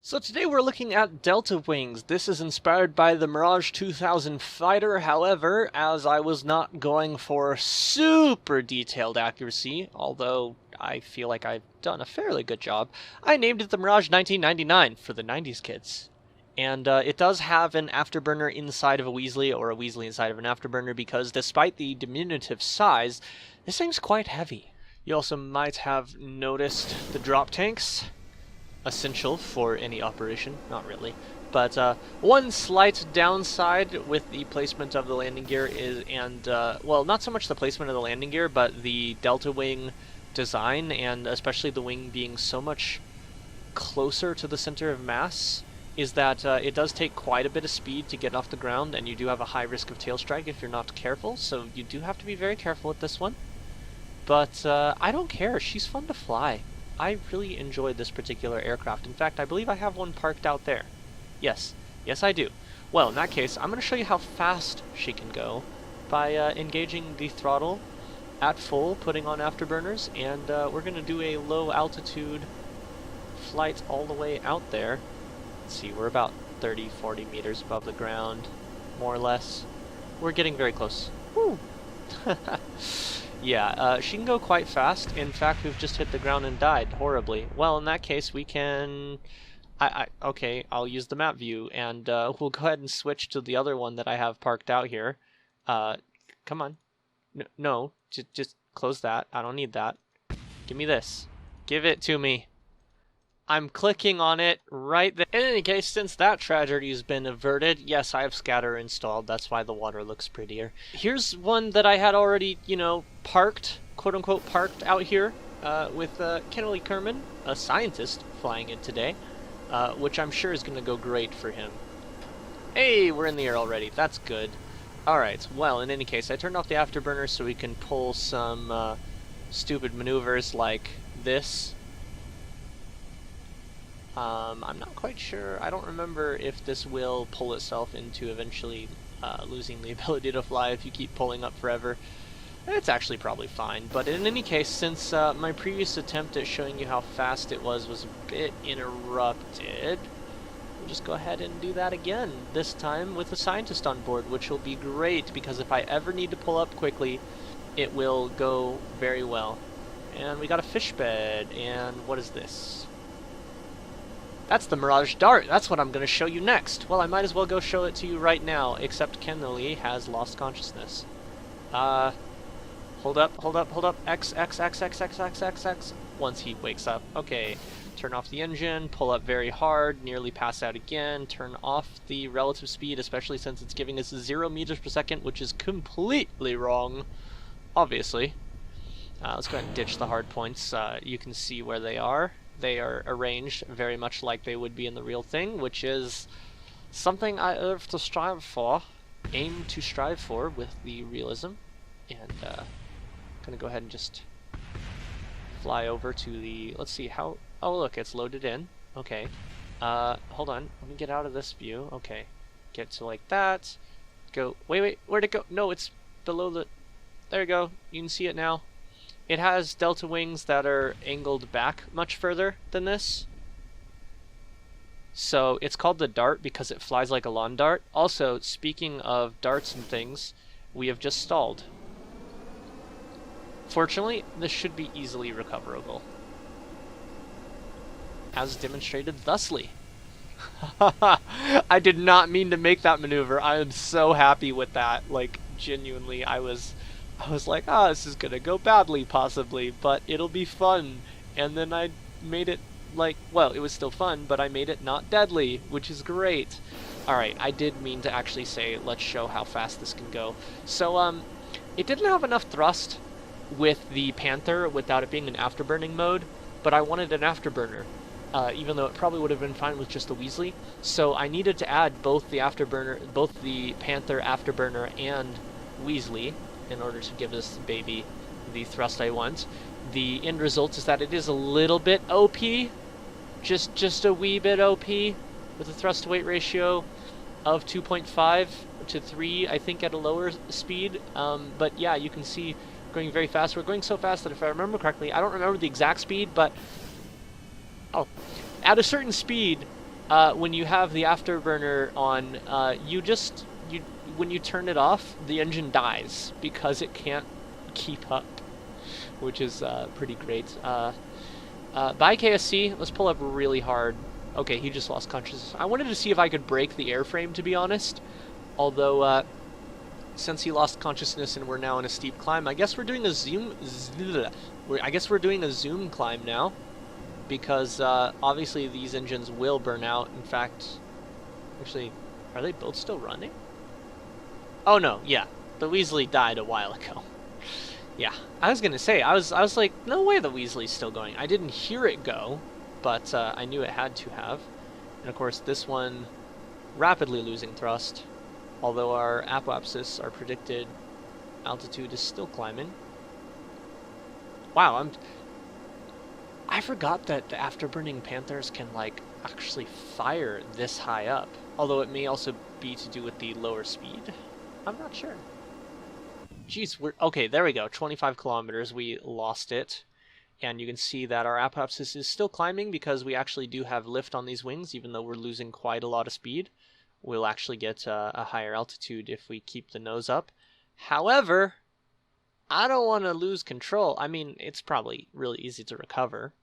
So today we're looking at Delta Wings. This is inspired by the Mirage 2000 fighter. However, as I was not going for super detailed accuracy, although I feel like I've done a fairly good job, I named it the Mirage 1999 for the 90s kids. And it does have an afterburner inside of a Weasley, or a Weasley inside of an afterburner, because despite the diminutive size, this thing's quite heavy. You also might have noticed the drop tanks. Essential for any operation, not really. But one slight downside with the placement of the landing gear is, well, not so much the placement of the landing gear, but the Delta Wing design, and especially the wing being so much closer to the center of mass, is that it does take quite a bit of speed to get off the ground, and you do have a high risk of tail strike if you're not careful, so you do have to be very careful with this one. But I don't care, she's fun to fly. I really enjoyed this particular aircraft. In fact, I believe I have one parked out there. Yes, I do. Well, in that case, I'm going to show you how fast she can go by engaging the throttle at full, putting on afterburners, and we're going to do a low altitude flight all the way out there. Let's see, we're about 30-40 meters above the ground, more or less. We're getting very close. Woo! Yeah, she can go quite fast. In fact, we've just hit the ground and died horribly. Well, in that case, we can... Okay, I'll use the map view, and we'll go ahead and switch to the other one that I have parked out here. Come on. No, just close that. I don't need that. Give me this. Give it to me. I'm clicking on it right there. In any case, since that tragedy's been averted, yes, I have scatter installed. That's why the water looks prettier. Here's one that I had already, parked, quote-unquote parked out here with Kennelly Kerman, a scientist, flying it today, which I'm sure is going to go great for him. Hey, we're in the air already. That's good. Alright, well, in any case, I turned off the afterburner so we can pull some stupid maneuvers like this. I'm not quite sure. I don't remember if this will pull itself into eventually losing the ability to fly if you keep pulling up forever. It's actually probably fine, but in any case, since my previous attempt at showing you how fast it was a bit interrupted, we'll just go ahead and do that again, this time with a scientist on board, which will be great, because if I ever need to pull up quickly, it will go very well. And we got a fish bed, and what is this? That's the Mirage Dart. That's what I'm going to show you next. Well, I might as well go show it to you right now, except Kennelly has lost consciousness. Hold up. X. Once he wakes up. Okay. Turn off the engine, pull up very hard, nearly pass out again, turn off the relative speed, especially since it's giving us 0 meters per second, which is completely wrong, obviously. Let's go ahead and ditch the hard points. You can see where they are. They are arranged very much like they would be in the real thing, which is something I have to strive for, aim to strive for with the realism. And gonna go ahead and just fly over to the, let's see how, oh look, it's loaded in. Okay. Hold on, let me get out of this view. Okay. Get to like that. Go, wait, where'd it go? No, it's below the, there you go, you can see it now. It has delta wings that are angled back much further than this. So it's called the Dart because it flies like a lawn dart. Also, speaking of darts and things, we have just stalled. Fortunately, this should be easily recoverable, as demonstrated thusly. I did not mean to make that maneuver. I am so happy with that. Like, genuinely, I was like, this is gonna go badly, possibly, but it'll be fun. And then I made it, like, well, it was still fun, but I made it not deadly, which is great. Alright, I did mean to actually say, let's show how fast this can go. So, it didn't have enough thrust with the Panther without it being an afterburning mode, but I wanted an afterburner, even though it probably would have been fine with just the Weasley. So I needed to add both the afterburner, both the Panther afterburner and Weasley, in order to give this baby the thrust I want. The end result is that it is a little bit OP, just a wee bit OP, with a thrust to weight ratio of 2.5 to 3, I think, at a lower speed. But yeah, you can see going very fast. We're going so fast that if I remember correctly, I don't remember the exact speed, but at a certain speed, when you have the afterburner on, when you turn it off, the engine dies because it can't keep up, which is pretty great. By KSC, let's pull up really hard. Okay, he just lost consciousness. I wanted to see if I could break the airframe, to be honest. Although, since he lost consciousness and we're now in a steep climb, I guess we're doing a zoom climb now, because obviously these engines will burn out. In fact, actually, are they both still running? Oh no, yeah, the Weasley died a while ago. Yeah, I was gonna say, I was like, no way the Weasley's still going. I didn't hear it go, but I knew it had to have. And of course, this one rapidly losing thrust. Although our apoapsis, our predicted altitude, is still climbing. Wow, I forgot that the afterburning Panthers can, like, actually fire this high up. Although it may also be to do with the lower speed. I'm not sure. Jeez, okay, there we go. 25 kilometers, we lost it. And you can see that our apoapsis is still climbing because we actually do have lift on these wings, even though we're losing quite a lot of speed. We'll actually get a higher altitude if we keep the nose up. However, I don't want to lose control. I mean, it's probably really easy to recover.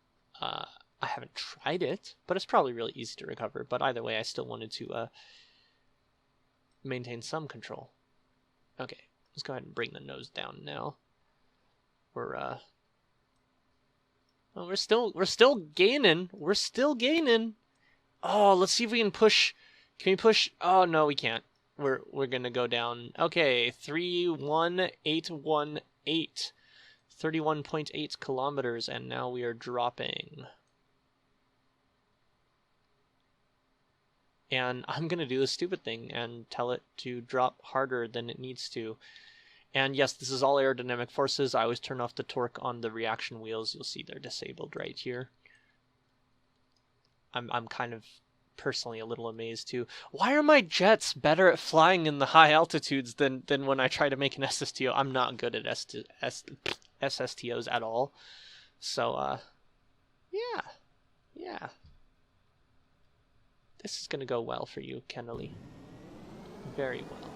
I haven't tried it, but it's probably really easy to recover. But either way, I still wanted to maintain some control. Okay, let's go ahead and bring the nose down now. Well, we're still gaining. We're still gaining. Oh, let's see if we can push. Can we push? Oh no, we can't. We're gonna go down. Okay, 31818, 31.8 kilometers, and now we are dropping. And I'm gonna do the stupid thing and tell it to drop harder than it needs to. And yes, this is all aerodynamic forces. I always turn off the torque on the reaction wheels. You'll see they're disabled right here. I'm kind of personally a little amazed too. Why are my jets better at flying in the high altitudes than when I try to make an SSTO? I'm not good at SSTOs at all. So, yeah. This is gonna go well for you, Kennelly. Very well.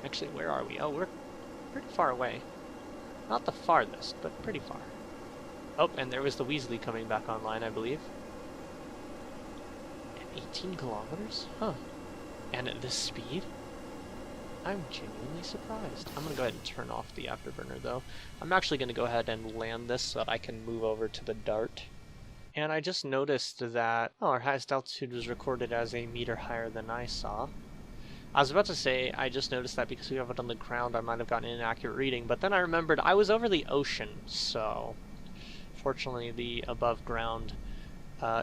Actually, where are we? Oh, we're pretty far away. Not the farthest, but pretty far. Oh, and there was the Weasley coming back online, I believe. At 18 kilometers? Huh. And at this speed? I'm genuinely surprised. I'm going to go ahead and turn off the afterburner, though. I'm actually going to go ahead and land this so that I can move over to the Dart. And I just noticed that, oh, our highest altitude was recorded as a meter higher than I saw. I was about to say, I just noticed that because we have it on the ground, I might have gotten an inaccurate reading, but then I remembered I was over the ocean, so fortunately the above ground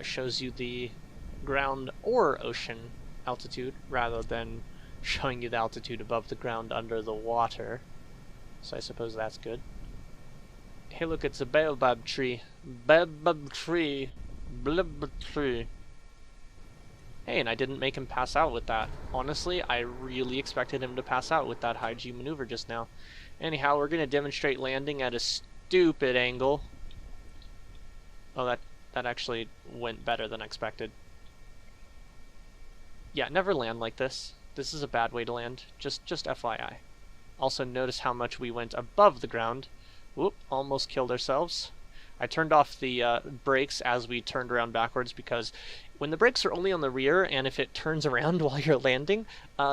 shows you the ground or ocean altitude, rather than showing you the altitude above the ground under the water, so I suppose that's good. Hey look, it's a baobab tree. Baobab tree. Baobab tree. Hey, and I didn't make him pass out with that. Honestly, I really expected him to pass out with that high G maneuver just now. Anyhow, we're going to demonstrate landing at a stupid angle. Oh, that actually went better than expected. Yeah, never land like this. This is a bad way to land. Just FYI. Also, notice how much we went above the ground. Whoop, almost killed ourselves. I turned off the brakes as we turned around backwards because when the brakes are only on the rear and if it turns around while you're landing,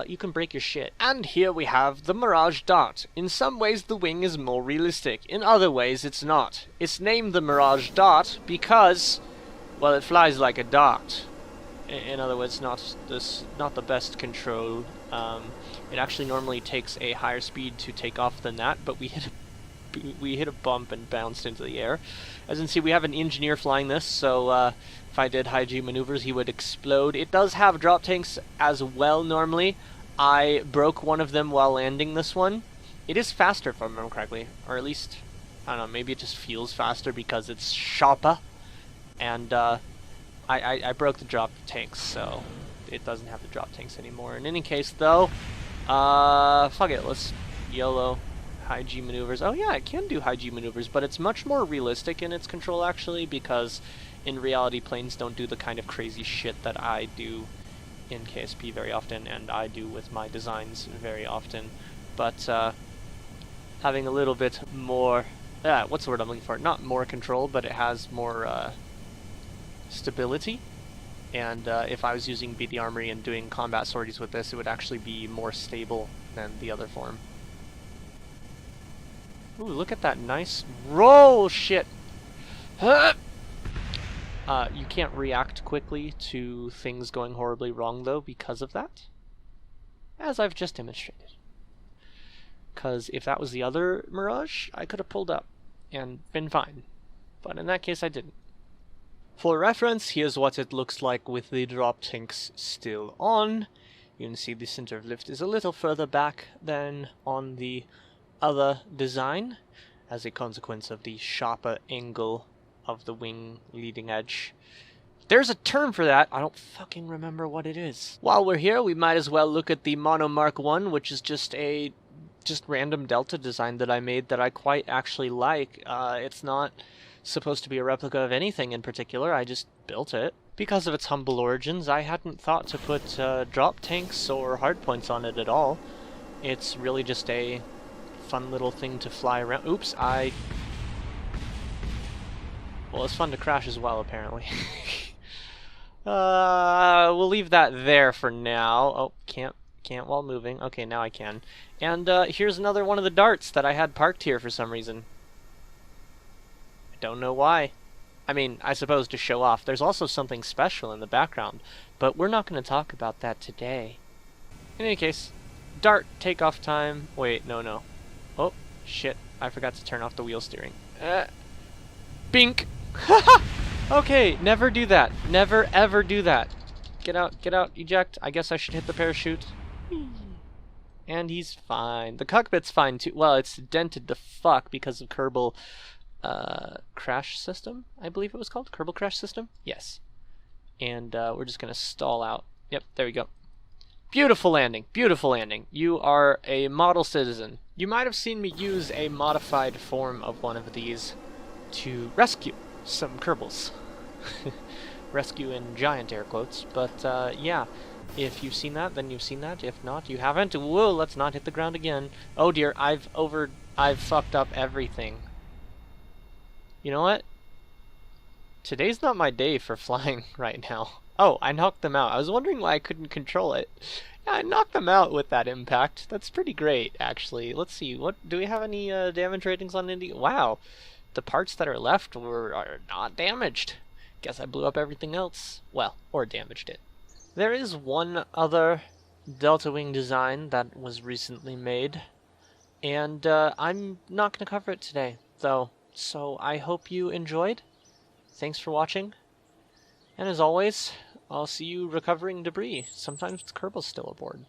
you can break your shit. And here we have the Mirage Dart. In some ways the wing is more realistic, in other ways it's not. It's named the Mirage Dart because, well, it flies like a dart. In other words, not the best control. It actually normally takes a higher speed to take off than that, but we hit a bump and bounced into the air. As you can see, we have an engineer flying this, so if I did high G maneuvers, he would explode. It does have drop tanks as well normally. I broke one of them while landing this one. It is faster, if I remember correctly, or at least, I don't know, maybe it just feels faster because it's sharper. And I broke the drop tanks, so it doesn't have the drop tanks anymore. In any case, though, fuck it, let's YOLO. high G maneuvers. Oh yeah, it can do high G maneuvers, but it's much more realistic in its control actually, because in reality planes don't do the kind of crazy shit that I do in KSP very often, and I do with my designs very often. But having a little bit more, what's the word I'm looking for? Not more control, but it has more stability. And if I was using Beat the Armory and doing combat sorties with this, it would actually be more stable than the other form. Ooh, look at that nice roll! Shit! You can't react quickly to things going horribly wrong, though, because of that. As I've just demonstrated. Because if that was the other Mirage, I could have pulled up and been fine. But in that case, I didn't. For reference, here's what it looks like with the drop tanks still on. You can see the center of lift is a little further back than on the other design, as a consequence of the sharper angle of the wing leading edge. There's a term for that, I don't fucking remember what it is. While we're here, we might as well look at the Mono Mk1, which is just a random Delta design that I made that I quite actually like. It's not supposed to be a replica of anything in particular, I just built it. Because of its humble origins, I hadn't thought to put drop tanks or hardpoints on it at all. It's really just a fun little thing to fly around. Oops, well, it's fun to crash as well, apparently. We'll leave that there for now. Oh, can't while moving. Okay, now I can. And here's another one of the darts that I had parked here for some reason. Don't know why. I mean, I suppose to show off. There's also something special in the background, but we're not going to talk about that today. In any case, Dart takeoff time. Wait, no. Oh, shit. I forgot to turn off the wheel steering. Bink! Okay, never do that. Never, ever do that. Get out, eject. I guess I should hit the parachute. And he's fine. The cockpit's fine, too. Well, it's dented to fuck because of Kerbal crash system, I believe it was called. Kerbal crash system? Yes. And we're just gonna stall out. Yep, there we go. Beautiful landing, beautiful landing. You are a model citizen. You might have seen me use a modified form of one of these to rescue some Kerbals. Rescue in giant air quotes, but yeah. If you've seen that, then you've seen that. If not, you haven't. Whoa, let's not hit the ground again. Oh dear, I've fucked up everything. You know what? Today's not my day for flying right now. Oh, I knocked them out. I was wondering why I couldn't control it. Yeah, I knocked them out with that impact. That's pretty great, actually. Let's see. What do we have any damage ratings on Indy? Wow. The parts that are left are not damaged. Guess I blew up everything else. Well, or damaged it. There is one other Delta Wing design that was recently made, and I'm not going to cover it today, though. So I hope you enjoyed. Thanks for watching. And as always, I'll see you recovering debris. Sometimes Kerbal's still aboard.